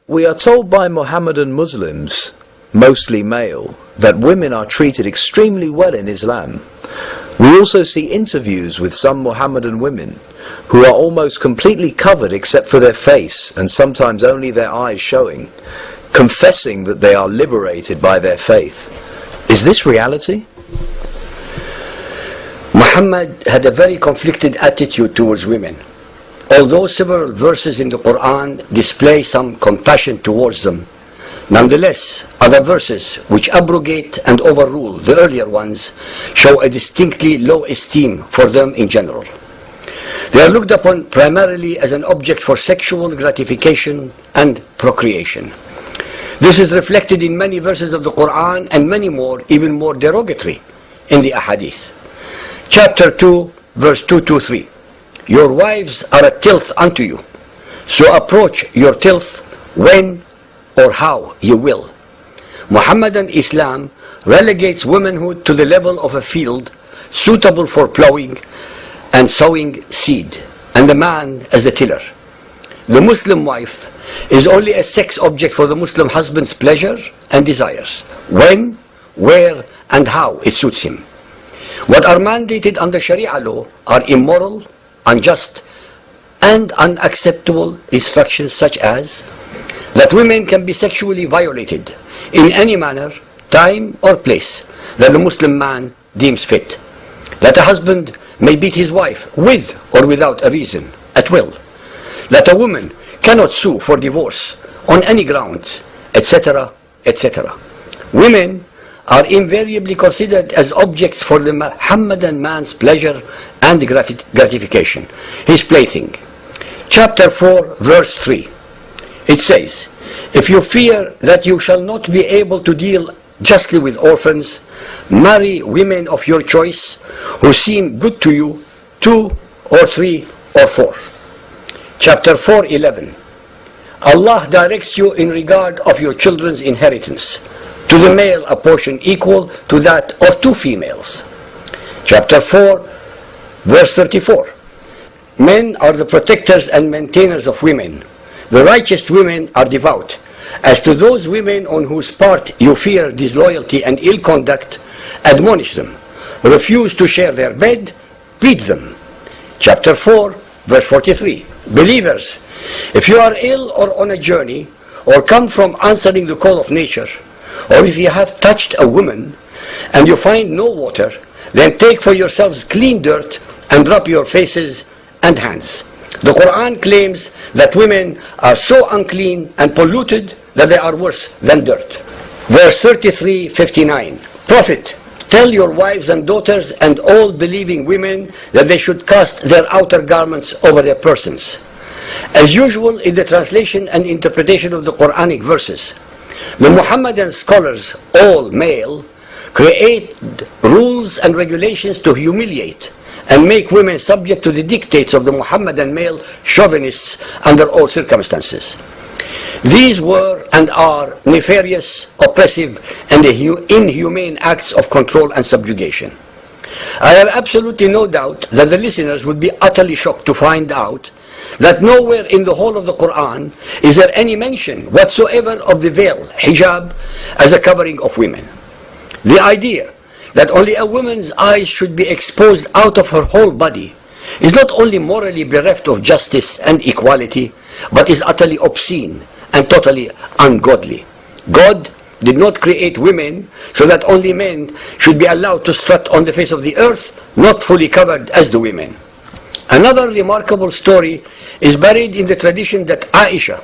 We are told by Mohammedan Muslims, mostly male, that women are treated extremely well in Islam. We also see interviews with some Mohammedan women who are almost completely covered except for their face and sometimes only their eyes showing, confessing that they are liberated by their faith. Is this reality? Muhammad had a very conflicted attitude towards women. Although several verses in the Quran display some compassion towards them, nonetheless, other verses which abrogate and overrule the earlier ones show a distinctly low esteem for them in general. They are looked upon primarily as an object for sexual gratification and procreation. This is reflected in many verses of the Quran and many more, even more derogatory, in the Hadiths. Chapter 2, verse 2-3. Your wives are a tilth unto you, so approach your tilth when or how you will. Muhammadan Islam relegates womanhood to the level of a field suitable for plowing and sowing seed, and the man as the tiller. The Muslim wife is only a sex object for the Muslim husband's pleasure and desires, when, where, and how it suits him. What are mandated under Sharia law are immoral, unjust, and unacceptable instructions such as that women can be sexually violated in any manner, time, or place that the Muslim man deems fit, that a husband may beat his wife with or without a reason, at will, that a woman cannot sue for divorce on any grounds, etc., etc. Women are invariably considered as objects for the Muhammadan man's pleasure and gratification, his plaything. Chapter 4, verse 3. It says, if you fear that you shall not be able to deal justly with orphans, marry women of your choice who seem good to you, 2 or 3 or 4. Chapter 4:11. Allah directs you in regard of your children's inheritance, to the male a portion equal to that of 2 females. Chapter 4, verse 34. Men are the protectors and maintainers of women. The righteous women are devout. As to those women on whose part you fear disloyalty and ill conduct, admonish them. Refuse to share their bed, beat them. Chapter 4, verse 43. Believers, if you are ill or on a journey, or come from answering the call of nature, or if you have touched a woman and you find no water, then take for yourselves clean dirt and rub your faces and hands. The Quran claims that women are so unclean and polluted that they are worse than dirt. Verse 33:59. Prophet, tell your wives and daughters and all believing women that they should cast their outer garments over their persons. As usual in the translation and interpretation of the Quranic verses, the Muhammadan scholars, all male, create rules and regulations to humiliate and make women subject to the dictates of the Muhammadan male chauvinists under all circumstances. These were and are nefarious, oppressive, and inhumane acts of control and subjugation. I have absolutely no doubt that the listeners would be utterly shocked to find out that nowhere in the whole of the Quran is there any mention whatsoever of the veil, hijab, as a covering of women. The idea that only a woman's eyes should be exposed out of her whole body is not only morally bereft of justice and equality, but is utterly obscene and totally ungodly. God did not create women so that only men should be allowed to strut on the face of the earth, not fully covered as the women. Another remarkable story is buried in the tradition that Aisha,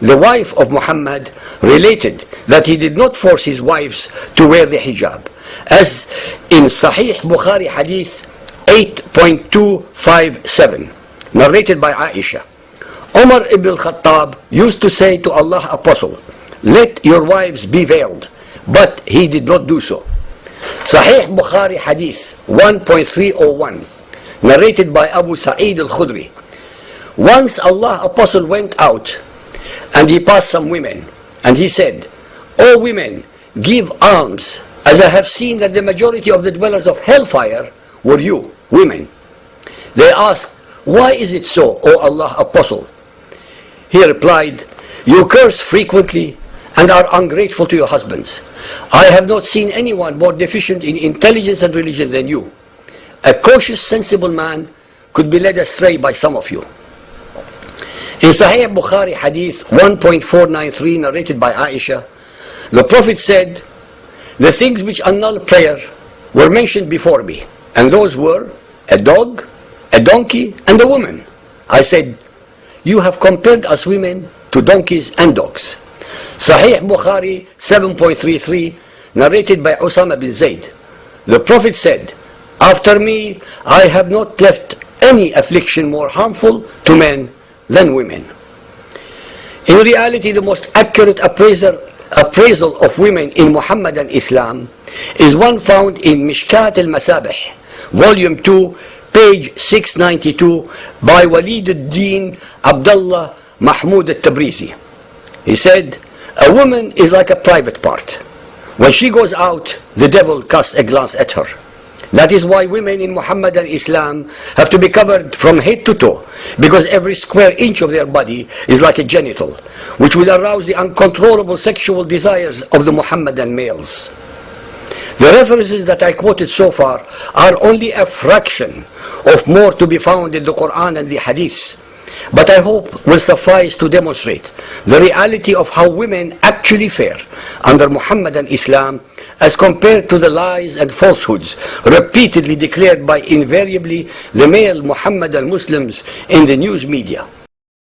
the wife of Muhammad, related that he did not force his wives to wear the hijab, as in Sahih Bukhari Hadith 8.257, narrated by Aisha. Umar ibn al-Khattab used to say to Allah's Apostle, let your wives be veiled, but he did not do so. Sahih Bukhari Hadith 1.301, narrated by Abu Sa'id al-Khudri. Once Allah's Apostle went out and he passed some women, and he said, O women, give alms, as I have seen that the majority of the dwellers of hellfire were you, women. They asked, why is it so, O Allah's Apostle? He replied, You curse frequently and are ungrateful to your husbands. I have not seen anyone more deficient in intelligence and religion than you. A cautious, sensible man could be led astray by some of you. In Sahih Bukhari Hadith 1.493, narrated by Aisha, the Prophet said, the things which annul prayer were mentioned before me, and those were a dog, a donkey, and a woman. I said, you have compared us women to donkeys and dogs. Sahih Bukhari 7.33, narrated by Usama bin Zayd. The Prophet said, after me, I have not left any affliction more harmful to men than women. In reality, the most accurate appraisal of women in Muhammadan Islam is one found in Mishkat al-Masabih, volume 2, page 692, by Walid ad-Din Abdullah Mahmud al-Tabrizi. He said, a woman is like a private part. When she goes out, the devil casts a glance at her. That is why women in Muhammadan Islam have to be covered from head to toe, because every square inch of their body is like a genital, which will arouse the uncontrollable sexual desires of the Muhammadan males. The references that I quoted so far are only a fraction of more to be found in the Quran and the Hadiths, but I hope will suffice to demonstrate the reality of how women actually fare under Muhammadan Islam as compared to the lies and falsehoods repeatedly declared by invariably the male Muhammadan Muslims in the news media.